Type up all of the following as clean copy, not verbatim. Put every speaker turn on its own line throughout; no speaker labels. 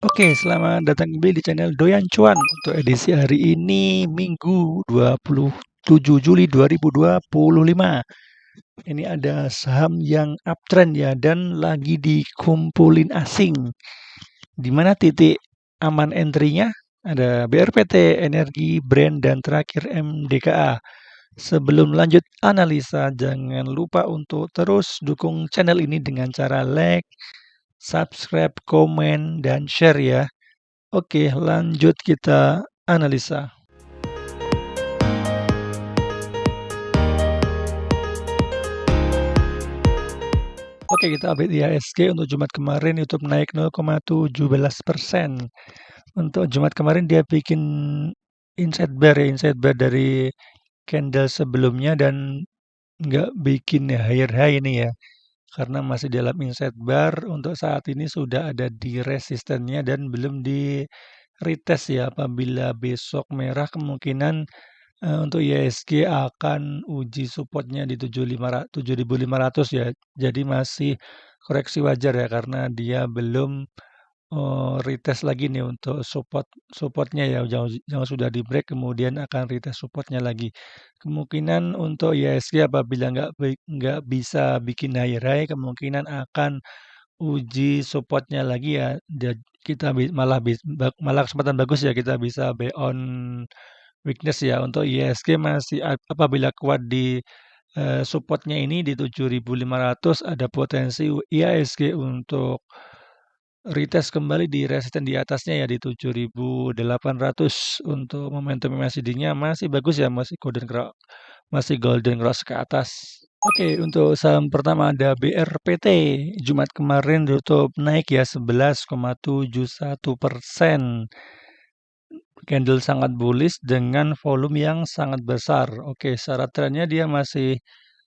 Oke, selamat datang kembali di channel Doyan Cuan untuk edisi hari ini Minggu 27 Juli 2025. Ini ada saham yang uptrend ya dan lagi dikumpulin asing. Di mana titik aman entry-nya? Ada BRPT, Energi, Brand, dan terakhir MDKA. Sebelum lanjut analisa, jangan lupa untuk terus dukung channel ini dengan cara like, subscribe, komen, dan share ya. Oke, lanjut kita analisa. Oke, kita update IHSG untuk Jumat kemarin YouTube naik 0,17%. Untuk Jumat kemarin dia bikin inside bar dari candle sebelumnya dan nggak bikin higher high ini ya. Karena masih dalam inside bar, untuk saat ini sudah ada di resistennya dan belum di retest ya. Apabila besok merah kemungkinan untuk IHSG akan uji supportnya di 7.500 ya. Jadi masih koreksi wajar ya karena dia belum retest lagi nih untuk supportnya ya. Jangan sudah di break kemudian akan retest supportnya lagi. Kemungkinan untuk IHSG apabila nggak bisa bikin higher high kemungkinan akan uji supportnya lagi ya. Kita malah kesempatan bagus ya kita bisa buy on weakness ya. Untuk IHSG masih apabila kuat di supportnya ini di 7.500 ada potensi IHSG untuk retest kembali di resisten di atasnya ya di 7.800 untuk momentum MACD-nya masih bagus ya masih golden cross ke atas. Oke, untuk saham pertama ada BRPT. Jumat kemarin tutup naik ya 11,71%. Candle sangat bullish dengan volume yang sangat besar. Oke, secara trennya dia masih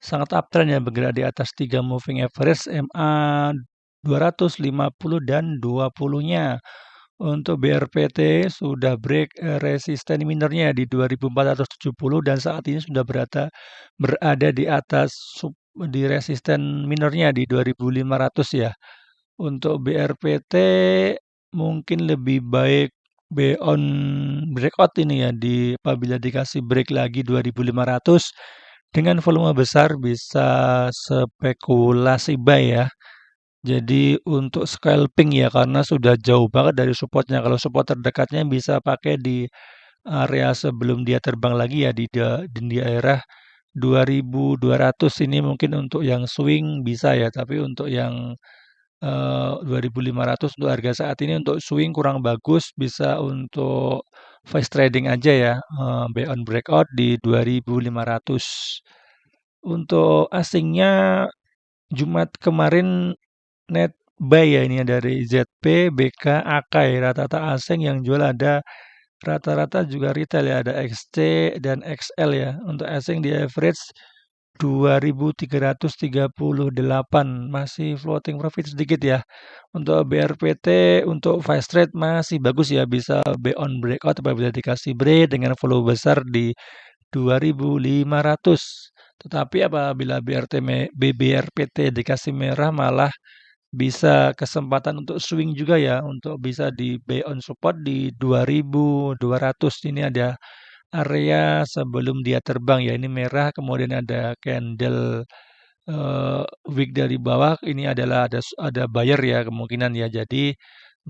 sangat uptrend ya, bergerak di atas 3 moving average MA 250 dan 20-nya. Untuk BRPT sudah break resisten minornya di 2470 dan saat ini sudah berada di atas di resisten minornya di 2500 ya. Untuk BRPT mungkin lebih baik on breakout ini ya apabila dikasih break lagi 2500 dengan volume besar bisa spekulasi buy ya. Jadi untuk scalping ya karena sudah jauh banget dari supportnya. Kalau support terdekatnya bisa pakai di area sebelum dia terbang lagi ya di daerah 2200 ini mungkin untuk yang swing bisa ya, tapi untuk yang 2.500 untuk harga saat ini untuk swing kurang bagus, bisa untuk fast trading aja ya, buy on breakout di 2.500. Untuk asingnya Jumat kemarin net buy ya ini ya dari ZP, BK, AK ya, rata-rata asing yang jual ada rata-rata juga retail ya, ada XC dan XL ya. Untuk asing di average 2.338 masih floating profit sedikit ya. Untuk BRPT untuk fast trade masih bagus ya bisa buy on breakout apabila dikasih break dengan volume besar di 2.500. Tetapi apabila BRPT dikasih merah malah bisa kesempatan untuk swing juga ya untuk bisa di buy on support di 2.200. Ini ada area sebelum dia terbang ya, ini merah kemudian ada candle wick dari bawah ini adalah ada buyer ya kemungkinan ya. Jadi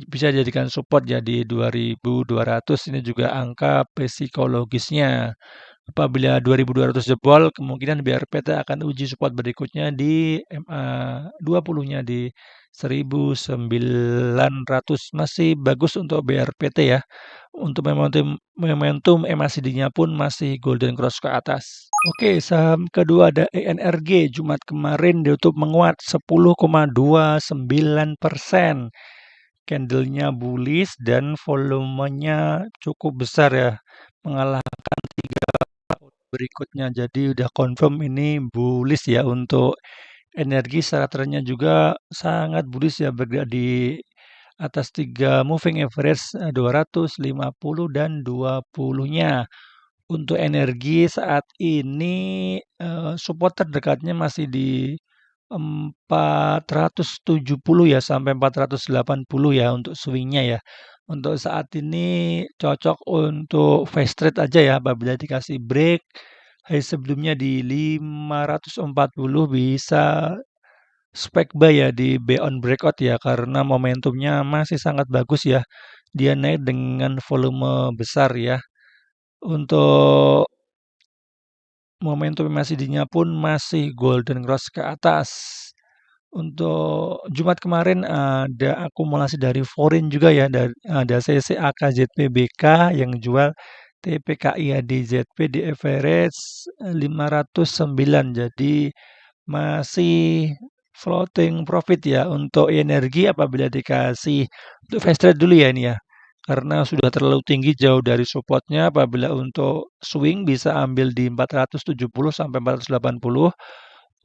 bisa jadikan support jadi 2.200 ini juga angka psikologisnya. Apabila 2.200 jebol, kemungkinan BRPT akan uji support berikutnya di MA 20-nya di 1.900. Masih bagus untuk BRPT ya. Untuk momentum MACD-nya pun masih golden cross ke atas. Oke, saham kedua ada ENRG. Jumat kemarin ditutup menguat 10,29%. Candlenya bullish dan volumenya cukup besar ya, mengalahkan tiga berikutnya. Jadi udah confirm ini bullish ya untuk energi. Secara trennya juga sangat bullish ya, bergerak di atas 3 moving average 250 dan 20-nya. Untuk energi saat ini support terdekatnya masih di 470 ya sampai 480 ya untuk swingnya ya. Untuk saat ini cocok untuk fast trade aja ya apabila dikasih break hari sebelumnya di 540 bisa spek buy ya di buy on breakout ya karena momentumnya masih sangat bagus ya. Dia naik dengan volume besar ya. Untuk momentum MACD-nya pun masih golden cross ke atas. Untuk Jumat kemarin ada akumulasi dari foreign juga ya, ada CCAKZPBK yang jual TPKI ADZP di average 509. Jadi masih floating profit ya untuk energi apabila dikasih untuk fast trade dulu ya ini ya. Karena sudah terlalu tinggi jauh dari supportnya apabila untuk swing bisa ambil di 470 sampai 480.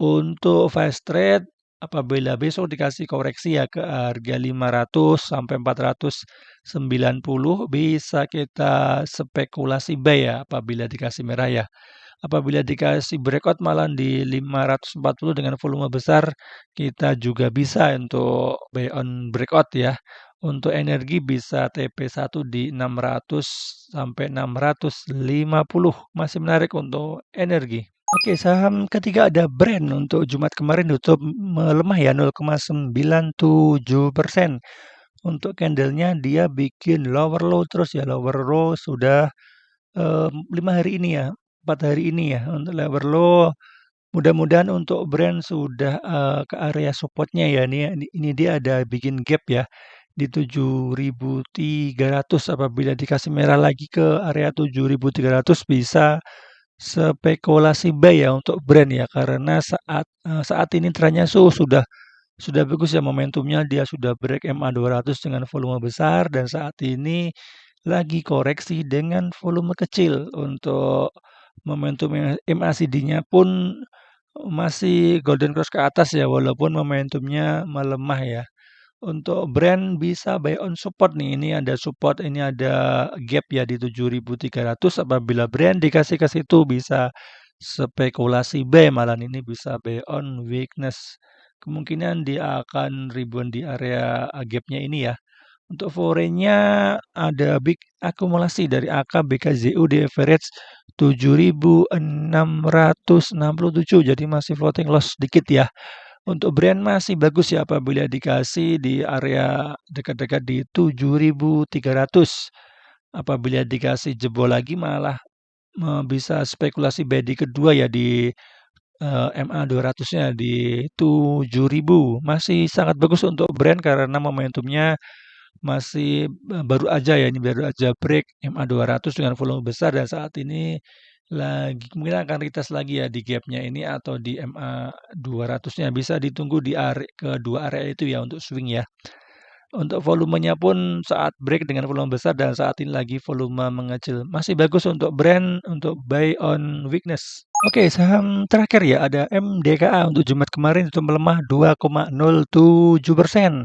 Untuk fast trade apabila besok dikasih koreksi ya ke harga 500 sampai 490 bisa kita spekulasi buy ya apabila dikasih merah ya. Apabila dikasih breakout malah di 540 dengan volume besar, kita juga bisa untuk buy on breakout ya. Untuk energi bisa TP1 di 600 sampai 650, masih menarik untuk energi. Oke, saham ketiga ada Brand untuk Jumat kemarin tutup melemah ya 0,97%. Untuk candlenya dia bikin lower low terus ya, lower low sudah 5 hari ini ya, 4 hari ini ya untuk lower low. Mudah-mudahan untuk Brand sudah ke area supportnya ya. Ini dia ada bikin gap ya di 7.300 apabila dikasih merah lagi ke area 7.300 bisa spekulasi buy ya untuk Brand ya karena saat ini trennya sudah bagus ya momentumnya dia sudah break MA 200 dengan volume besar dan saat ini lagi koreksi dengan volume kecil untuk momentum MACD-nya pun masih golden cross ke atas ya walaupun momentumnya melemah ya. Untuk Brand bisa buy on support nih. Ini ada support, ini ada gap ya di 7.300 apabila Brand dikasih ke situ bisa spekulasi buy malah ini bisa buy on weakness. Kemungkinan dia akan ribuan di area gapnya ini ya. Untuk foreign-nya ada big akumulasi dari AK BKZU di average 7.667 jadi masih floating loss sedikit ya. Untuk Brand masih bagus ya apabila dikasih di area dekat-dekat di 7.300. Apabila dikasih jebol lagi malah bisa spekulasi buy di kedua ya di MA 200-nya di 7.000. Masih sangat bagus untuk Brand karena momentumnya masih baru aja ya, ini baru aja break MA 200 dengan volume besar dan saat ini lagi kemungkinan akan retest lagi ya di gapnya ini atau di MA 200-nya. Bisa ditunggu di kedua area itu ya untuk swing ya. Untuk volumenya pun saat break dengan volume besar dan saat ini lagi volume mengecil. Masih bagus untuk Brand untuk buy on weakness. Oke, saham terakhir ya ada MDKA untuk Jumat kemarin itu melemah 2,07%.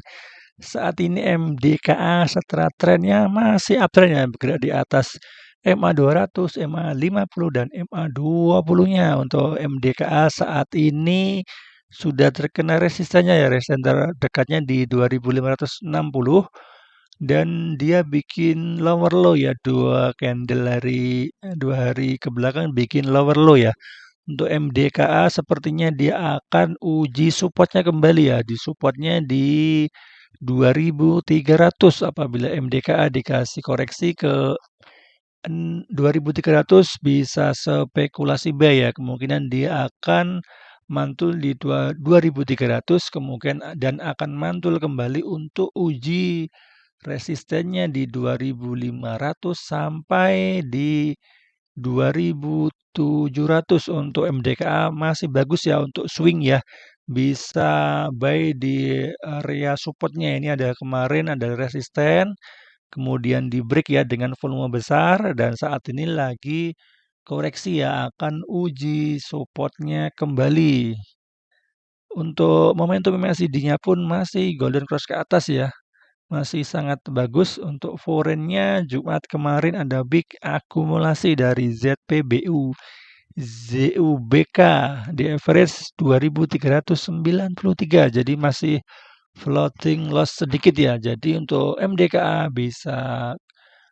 Saat ini MDKA setelah trennya masih uptrend ya, bergerak di atas MA 200, MA 50 dan MA 20-nya. Untuk MDKA saat ini sudah terkena resistennya ya, resisten terdekatnya di 2.560 dan dia bikin lower low ya, dua hari ke belakang bikin lower low ya. Untuk MDKA sepertinya dia akan uji supportnya kembali ya, di supportnya di 2.300 apabila MDKA dikasih koreksi ke 2.300 bisa spekulasi buy ya, kemungkinan dia akan mantul di 2.300 kemungkinan dan akan mantul kembali untuk uji resistennya di 2.500 sampai di 2.700. Untuk MDKA masih bagus ya untuk swing ya. Bisa buy di area supportnya ini ada kemarin ada resisten, kemudian di break ya dengan volume besar dan saat ini lagi koreksi ya akan uji supportnya kembali. Untuk momentum MACD-nya pun masih golden cross ke atas ya. Masih sangat bagus untuk foreign-nya Jumat kemarin ada big akumulasi dari ZPBU ZUBK di average 2.393, jadi masih floating loss sedikit ya. Jadi untuk MDKA bisa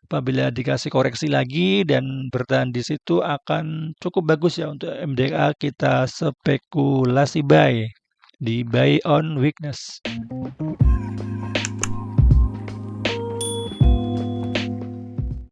apabila dikasih koreksi lagi dan bertahan di situ akan cukup bagus ya untuk MDKA kita spekulasi buy di buy on weakness.